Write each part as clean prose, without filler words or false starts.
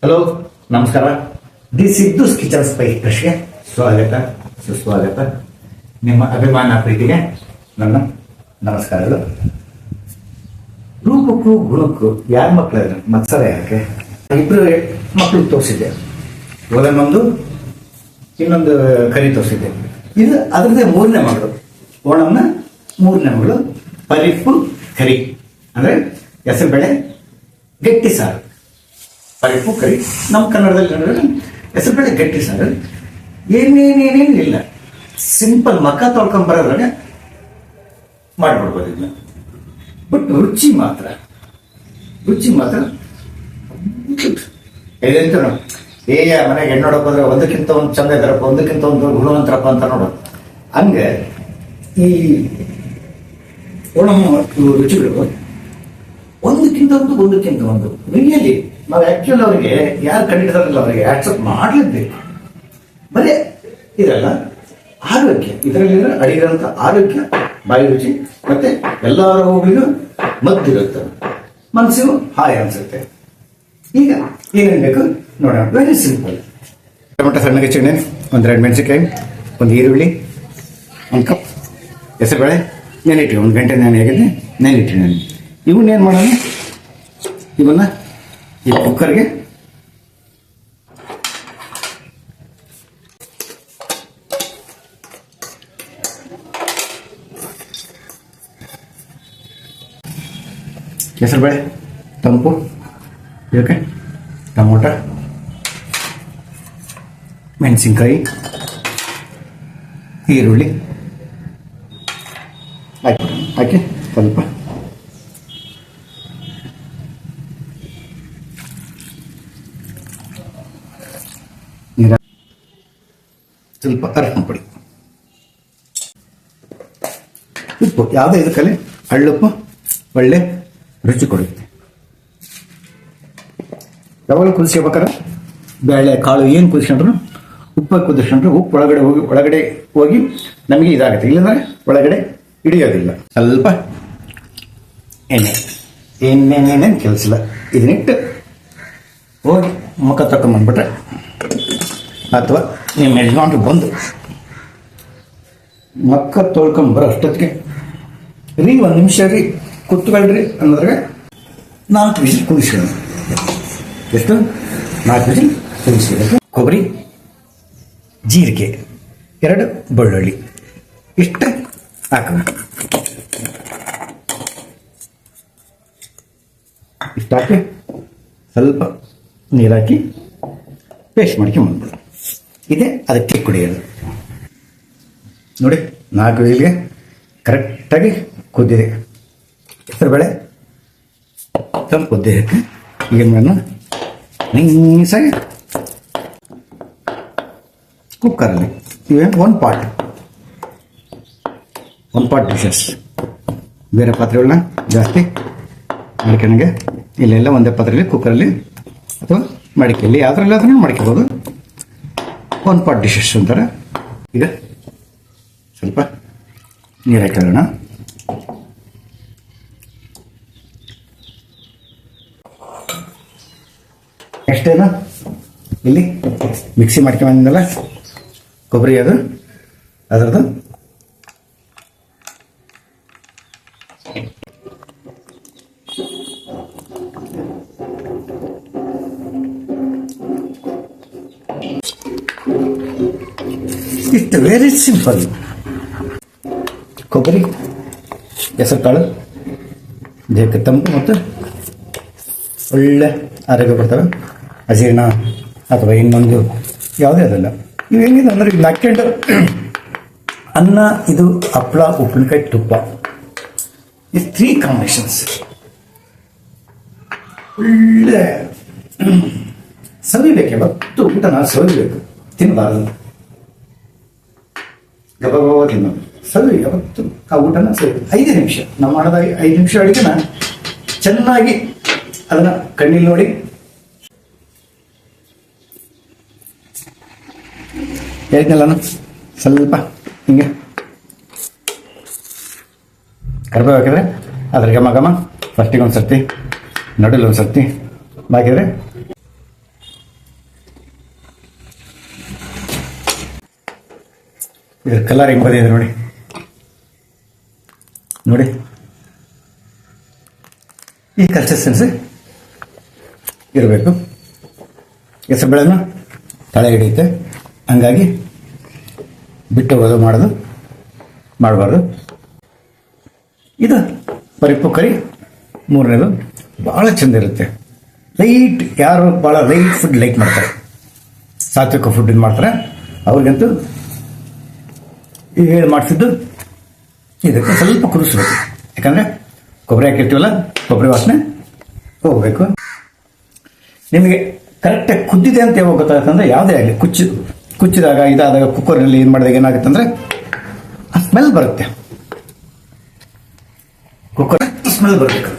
Hello, ನಮಸ್ಕಾರ. The ಸಿದ್ದೂಸ್ kitchen ಸ್ಪೈಸ್ಗೆ ಸ್ವಾಗತ, ಸುಸ್ವಾಗತ. ನಿಮ್ಮ ಅಭಿಮಾನ ಪ್ರೀತಿಗೆ ನನ್ನ ನಮಸ್ಕಾರಗಳು. ರೂಪಕ್ಕೂ ಗುಣಕ್ಕೂ ಯಾರ ಮಕ್ಕಳ ಮತ್ಸರ ಯಾಕೆ? ಇಬ್ರು ಮಕ್ಕಳು ತೋರಿಸಿದ್ದೆ, ಒಂದೊಂದು ಇನ್ನೊಂದು ಕರಿ ತೋರಿಸಿದ್ದೆ. ಇದು ಅದರದ್ದೇ ಮೂರನೇ ಮಗಳು, ಓಣಂನ ಮೂರನೇ ಮಗಳು. ಪರಿಪ್ಪು ಕರಿ ಅಂದ್ರೆ ಹೆಸರು ಬೇಳೆ ಗಟ್ಟಿ ಸಾರು. ಪರಿಪ್ಪು ಕರಿ ನಮ್ಮ ಕನ್ನಡದಲ್ಲಿ ಹೆಸರು ಬೇಳೆ ಗಟ್ಟಿ ಸಾರು. ಏನೇನೇನೇನು ಇಲ್ಲ, ಸಿಂಪಲ್ ಮಕ್ಕ ತೊಳ್ಕೊಂಬರೋದ್ರಾಗ ಮಾಡ್ಬಿಡ್ಬೋದು ಇದನ್ನ. ಬಟ್ ರುಚಿ ಮಾತ್ರ ಎದಂತ ನೋಡಿ, ಮನೆಗೆ ಹೆಣ್ಣು ನೋಡಕ್ ಹೋದ್ರೆ ಒಂದಕ್ಕಿಂತ ಒಂದು ಚಂದ ಇದ್ದಾರಪ್ಪ, ಒಂದಕ್ಕಿಂತ ಒಂದು ಗುಣವಂತರಪ್ಪ ಅಂತ ನೋಡೋದು. ಹಂಗೆ ಈ ಓಣಮ್ಮ ರುಚಿಗಳು ಒಂದಕ್ಕಿಂತ ಒಂದು ರಿಯಲಿ ನಾವು ಆಕ್ಚುಲಿ ಅವರಿಗೆ ಯಾರು ಕಂಡಿಡ್ತಾರಲ್ಲ ಅವರಿಗೆ ಆಕ್ಸೆಪ್ಟ್ ಮಾಡಲೇಬೇಕು. ಬರೀ ಇದೆಲ್ಲ ಆರೋಗ್ಯ, ಇದರಲ್ಲಿರೋ ಅಡಿಗಿರಂತ ಆರೋಗ್ಯ, ಬಾಯಿ ರುಚಿ, ಮತ್ತೆ ಎಲ್ಲ ರೋಗಗಳಿಗೂ ಮದ್ದಿರುತ್ತೆ, ಮನಸ್ಸಿಗೂ ಹಾಯ್ ಅನ್ಸುತ್ತೆ. ಈಗ ಏನೇನು ಬೇಕು ನೋಡೋಣ. Very simple. ಟೊಮೆಟೊ ಸಣ್ಣಗೆ ಹೆಚ್ಚಿಗೆ, ಒಂದೆರಡು ಮೆಣಸಿನ್ಕಾಯಿ, ಒಂದು ಈರುಳ್ಳಿ, ಒಂದು ಕಪ್ ಹೆಸರುಬೇಳೆ ನೆನಿಟ್ರಿ, 1 ಗಂಟೆ ನೆನಿಟ್ರಿ ನಾನು. ಇವನ್ನೇನು ಮಾಡೋಣ, ಇವನ್ನ ಈ ಕುಕ್ಕರ್ಗೆ ಹೆಸರುಬೇಳೆ, ತಂಪು, ಇದಕ್ಕೆ ಟೊಮೊಟೊ, ಮೆಣಸಿನ್ಕಾಯಿ, ಈರುಳ್ಳಿ ಹಾಕಿ ಸ್ವಲ್ಪ ನೀರ, ಸ್ವಲ್ಪ ಅರಶಿನ ಪುಡಿ, ಉಪ್ಪು. ಯಾವುದೇ ಇದಕ್ಕಲ್ಲಿ ಹಳ್ಳುಪ್ಪು ಒಳ್ಳೆ ರುಚಿ ಕೊಡುತ್ತೆ. ಯಾವಾಗ ಕುದಿಸ್ಕೋಬೇಕಾದ್ರೆ ಬೇಳೆ ಕಾಳು ಏನು ಕುದಿಸ್ಕೊಂಡ್ರು ಉಪ್ಪು ಕುದಿಸ್ಕೊಂಡ್ರು ಉಪ್ಪು ಒಳಗಡೆ ಹೋಗಿ ನಮಗೆ ಇದಾಗುತ್ತೆ, ಇಲ್ಲಂದ್ರೆ ಒಳಗಡೆ ಹಿಡಿಯೋದಿಲ್ಲ. ಸ್ವಲ್ಪ ಎಣ್ಣೆನೇನೇನು ಕೆಲಸಿಲ್ಲ, ಇದನ್ನಿಟ್ಟು ಹೋಗಿ ಮುಖ ತಕೊಂಡ್ಬಂದ್ಬಿಟ್ರೆ, ಅಥವಾ ನಿಮ್ಮ ಯಜಮಾನ್ರು ಬಂದು ಮಕ್ಕ ತೊಳ್ಕೊಂಬರೋ ಅಷ್ಟೊತ್ತಿಗೆ ರೀ 1 ನಿಮಿಷ ರೀ ಕುತ್ಕೊಳ್ರಿ ಅನ್ನೋದ್ರಾಗ 4 ವಿಸಿಲ್ ಕುದಿಸ್ಕೊಳ್ಳಿ. ಎಷ್ಟು? 4 ವಿಸಿಲ್ ಕುದಿಸ್ಕೊಳ್ಳಿ. ಕೊಬ್ಬರಿ, ಜೀರಿಗೆ, 2 ಬೆಳ್ಳುಳ್ಳಿ ಇಷ್ಟ ಹಾಕೋಣ. ಇಷ್ಟ ಹಾಕಿ ಸ್ವಲ್ಪ ನೀರಾಕಿ ಪೇಸ್ಟ್ ಮಾಡ್ಕೊಂಡ್ಬಂದ್ಬಿಡು. ಇದೇ ಅದಕ್ಕೆ ಕುಡಿಯೋದು. ನೋಡಿ, 4 ವಿಸಿಲ್ಗೆ ಕರೆಕ್ಟಾಗಿ ಕುದ್ದಿದೆ. ಹೆಸರುಬೇಳೆ ಸ್ವಲ್ಪ ಕುದ್ದಿದೆ. ಈಗ ನಾನು ನೈಸಾಗಿ ಕುಕ್ಕರಲ್ಲಿ ಇವೇ 1 ಪಾಟ್ ಡಿಶಸ್. ಬೇರೆ ಪಾತ್ರೆಗಳನ್ನ ಜಾಸ್ತಿ ಮಡಿಕೆಗೆ ಇಲ್ಲೆಲ್ಲ ಒಂದೇ ಪಾತ್ರೆಯಲ್ಲಿ, ಕುಕ್ಕರಲ್ಲಿ ಅಥವಾ ಮಡಿಕೆಯಲ್ಲಿ ಯಾವ್ದ್ರಲ್ಲಿ ಅದನ್ನು ಮಡಿಕೆಬೋದು. 1 ಪಾಟ್ ಡಿಶಸ್ ಅಂತಾರೆ. ಈಗ ಸ್ವಲ್ಪ ನೀರು ಹಾಕೋಣ. ನೆಕ್ಸ್ಟ್ ಏನು, ಇಲ್ಲಿ ಮಿಕ್ಸಿ ಮಾಡ್ಕೊಂಬಂದಿಲ್ಲ ಕೊಬ್ಬರಿ, ಅದರದ್ದು ಇಷ್ಟು ವೆರಿ ಸಿಂಪಲ್. ಕೊಬ್ಬರಿ, ಹೆಸರು ಕಾಳು ದೇಹಕ್ಕೆ ತಂಪು ಮತ್ತು ಒಳ್ಳೆ ಆರೋಗ್ಯ ಕೊಡ್ತವೆ. ಅಜೀರ್ಣ ಅಥವಾ ಇನ್ನೊಂದು ಯಾವುದೇ ಅದಲ್ಲ. ಇವು ಹೆಂಗಿದೆ ಅಂದರೆ, ಇದು ಹಾಕ್ಕೊಂಡು ಅನ್ನ, ಇದು ಹಪ್ಪಳ, ಉಪ್ಪಿನಕಾಯಿ, ತುಪ್ಪ, ಈ 3 ಕಾಂಬಿನೇಷನ್ಸ್ ಒಳ್ಳೆ ಸವಿಬೇಕು. ಯಾವತ್ತು ಊಟನ ಸವಿಬೇಕು, ತಿನ್ನಬಾರದು. ಗಬಗಬ ತಿನ್ನೋದು ಸವಿ, ಯಾವತ್ತು ಆ ಊಟನ ಸವಿ. 5 ನಿಮಿಷ ನಾವು ಮಾಡೋದಾಗ 5 ನಿಮಿಷ ಅಡಿಗೆನ ಚೆನ್ನಾಗಿ ಅದನ್ನ ಕಣ್ಣಿಲ್ ನೋಡಿ ಹೇಳಿದ್ನಲ್ಲ ನಾನು, ಸ್ವಲ್ಪ ಹಿಂಗೆ ಕರಿಬೇವು ಹಾಕಿದ್ರೆ ಅದ್ರ ಘಮ ಘಮ ಫಸ್ಟಿಗೆ ಒಂದು ಸರ್ತಿ, ನಡುவில் ಒಂದು ಸರ್ತಿ ಹಾಕಿದರೆ ಇದ್ರ ಕಲರ್ ಹೆಂಗೆ ಬಂದಿದೆ ನೋಡಿ, ನೋಡಿ ಈ ಕನ್ಸಿಸ್ಟೆನ್ಸಿ ಇರಬೇಕು. ಹೆಸರುಬೇಳೆನ ತಳೆ ಹಿಡಿಯುತ್ತೆ, ಹಂಗಾಗಿ ಬಿಟ್ಟು ಹೋಗೋದು ಮಾಡಬಾರ್ದು. ಇದು ಪರಿಪ್ಪು ಕರಿ ಮೂರನೇದು. ಭಾಳ ಚಂದ ಇರುತ್ತೆ. ಲೈಟ್, ಯಾರು ಭಾಳ ಲೈಟ್ ಫುಡ್ ಲೈಕ್ ಮಾಡ್ತಾರೆ, ಸಾತ್ವಿಕ ಫುಡ್ ಮಾಡ್ತಾರೆ, ಅವ್ರಿಗಂತೂ ಈಗ ಮಾಡಿಸಿದ್ದು ಇದಕ್ಕೆ ಸ್ವಲ್ಪ ಕುದಿಸ್ಬೇಕು. ಯಾಕಂದರೆ ಕೊಬ್ಬರಿ ಹಾಕಿರ್ತೀವಲ್ಲ, ಕೊಬ್ಬರಿ ವಾಸನೆ ಹೋಗಬೇಕು. ನಿಮಗೆ ಕರೆಕ್ಟಾಗಿ ಕುದ್ದಿದೆ ಅಂತ ಯಾವಾಗ ಗೊತ್ತಾಗುತ್ತಂದ್ರೆ, ಯಾವುದೇ ಆಗಲಿ ಕುಚ್ಚಿದಾಗ ಇದಾದಾಗ ಕುಕ್ಕರ್ನಲ್ಲಿ ಏನು ಮಾಡಿದಾಗ ಏನಾಗುತ್ತೆ ಅಂದರೆ ಆ ಸ್ಮೆಲ್ ಬರುತ್ತೆ. ಕುಕ್ಕರ್ ಸ್ಮೆಲ್ ಬರಬೇಕು.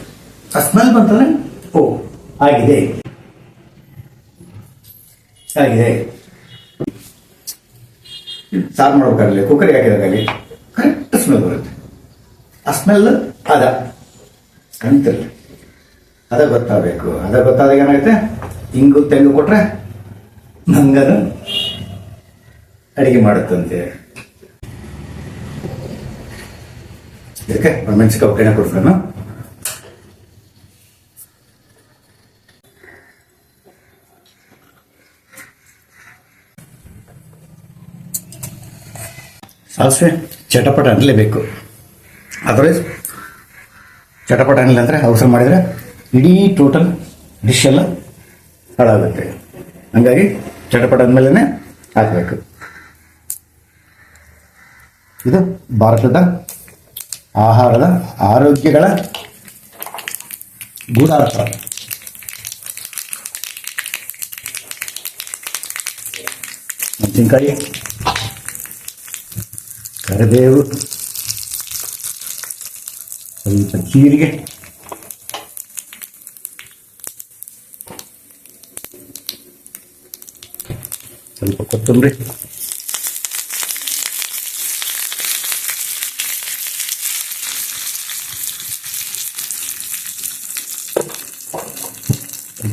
ಆ ಸ್ಮೆಲ್ ಬಂತಂದ್ರೆ ಓ ಆಗಿದೆ ಸಾರು ಮಾಡ್ಬೇಕಾಗಲಿ, ಕುಕ್ಕರ್ಗೆ ಹಾಕಿದಾಗಲಿ ಕರೆಕ್ಟ್ ಸ್ಮೆಲ್ ಬರುತ್ತೆ. ಆ ಸ್ಮೆಲ್ ಅದ ಕಾಣ್ತಿರಲಿ, ಅದ ಗೊತ್ತಾಗಬೇಕು. ಅದ ಗೊತ್ತಾದಾಗ ಏನಾಗುತ್ತೆ, ಹಿಂಗು ತೆಂಗು ಕೊಟ್ರೆ ನಂಗನು ಅಡಿಗೆ ಮಾಡುತ್ತಂತೆ. ಇದಕ್ಕೆ ಮೆಣಸಿನಕಾಯಿ ಒಗ್ಗರಣೆ ಕೊಡ್ತಾನು. ಸಾಸಿವೆ ಚಟಪಟ ಅನ್ನಲೇಬೇಕು. ಅದರ್ವೈಸ್ ಚಟಪಟ ಅನ್ನಲಿಲ್ಲ ಅಂದರೆ ಅವಸರ ಮಾಡಿದರೆ ಇಡೀ ಟೋಟಲ್ ಡಿಶ್ ಎಲ್ಲ ಹಾಳಾಗುತ್ತೆ. ಹಂಗಾಗಿ ಚಟಪಟ ಅಂದಮೇಲೆ ಹಾಕಬೇಕು. ಇದು ಭಾರತದ ಆಹಾರದ ಆರೋಗ್ಯಗಳ ಗೂಢಾರ್ಥ. ಮೆಣಸಿನಕಾಯಿ, ಕರಿಬೇವು, ಸ್ವಲ್ಪ ಜೀರಿಗೆ, ಸ್ವಲ್ಪ ಕೊತ್ತಂಬರಿ,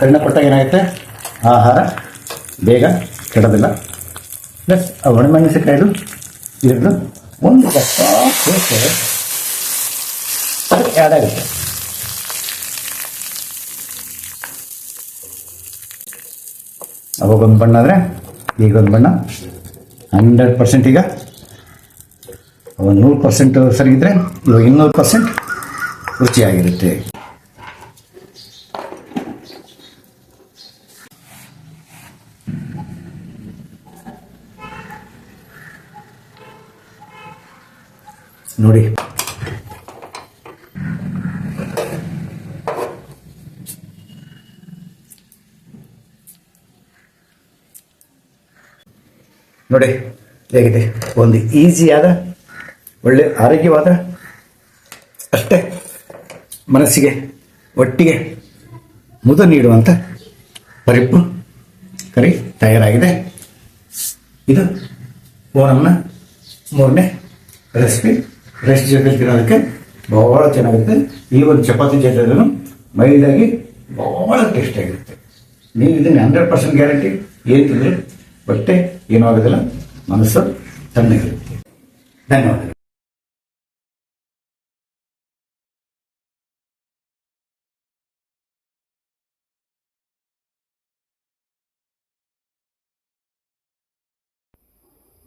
ಕಣ್ಣ ಕೊಟ್ಟಾಗ ಏನಾಗುತ್ತೆ, ಆಹಾರ ಬೇಗ ಕೆಡೋದಿಲ್ಲ. ಪ್ಲಸ್ ಆ ಒಣಮೆಣಸಿನಕಾಯಿದು ಇದ್ರದ್ದು ಒಂದು ಕಷ್ಟ ಆ್ಯಡ್ ಆಗುತ್ತೆ. ಅವಾಗೊಂದು ಬಣ್ಣ ಆದರೆ ಈಗೊಂದು ಬಣ್ಣ. 100% ಈಗ 100% ಸರಿಗಿದ್ರೆ ಇವಾಗ 200% ರುಚಿಯಾಗಿರುತ್ತೆ. ನೋಡಿ, ನೋಡಿ ಹೇಗಿದೆ. ಒಂದು ಈಸಿಯಾದ, ಒಳ್ಳೆ ಆರೋಗ್ಯವಾದ, ಅಷ್ಟೇ ಮನಸ್ಸಿಗೆ ಒಟ್ಟಿಗೆ ಮುದ ನೀಡುವಂಥ ಪರಿಪ್ಪು ಕರಿ ತಯಾರಾಗಿದೆ. ಇದು ಓಣಂನ 3ನೇ ರೆಸಿಪಿ. ರೆಸ್ಟ್ ಜೊತೆ ತಿನ್ನೋದಕ್ಕೆ ಬಹಳ ಚೆನ್ನಾಗಿರುತ್ತೆ. ಈ ಒಂದು ಚಪಾತಿ ಜೊತೆ ಮೈಲ್ಡಾಗಿ ಬಹಳ ಟೇಸ್ಟ್ ಆಗಿರುತ್ತೆ. ನೀವು ಇದನ್ನು 100% ಗ್ಯಾರಂಟಿ. ಏನು ತಿಂದರೆ ಹೊಟ್ಟೆ ಏನೂ ಆಗೋದಿಲ್ಲ, ಮನಸ್ಸು ತಣ್ಣಗಿರುತ್ತೆ. ಧನ್ಯವಾದಗಳು.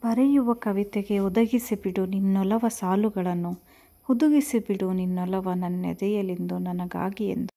ಬರೆಯುವ ಕವಿತೆಗೆ ಒದಗಿಸಿಬಿಡು ನಿನ್ನೊಲವ ಸಾಲುಗಳನ್ನು, ಹುದುಗಿಸಿಬಿಡು ನಿನ್ನೊಲವ ನನ್ನೆದೆಯಲೆಂದು ನನಗಾಗಿ ಎಂದು.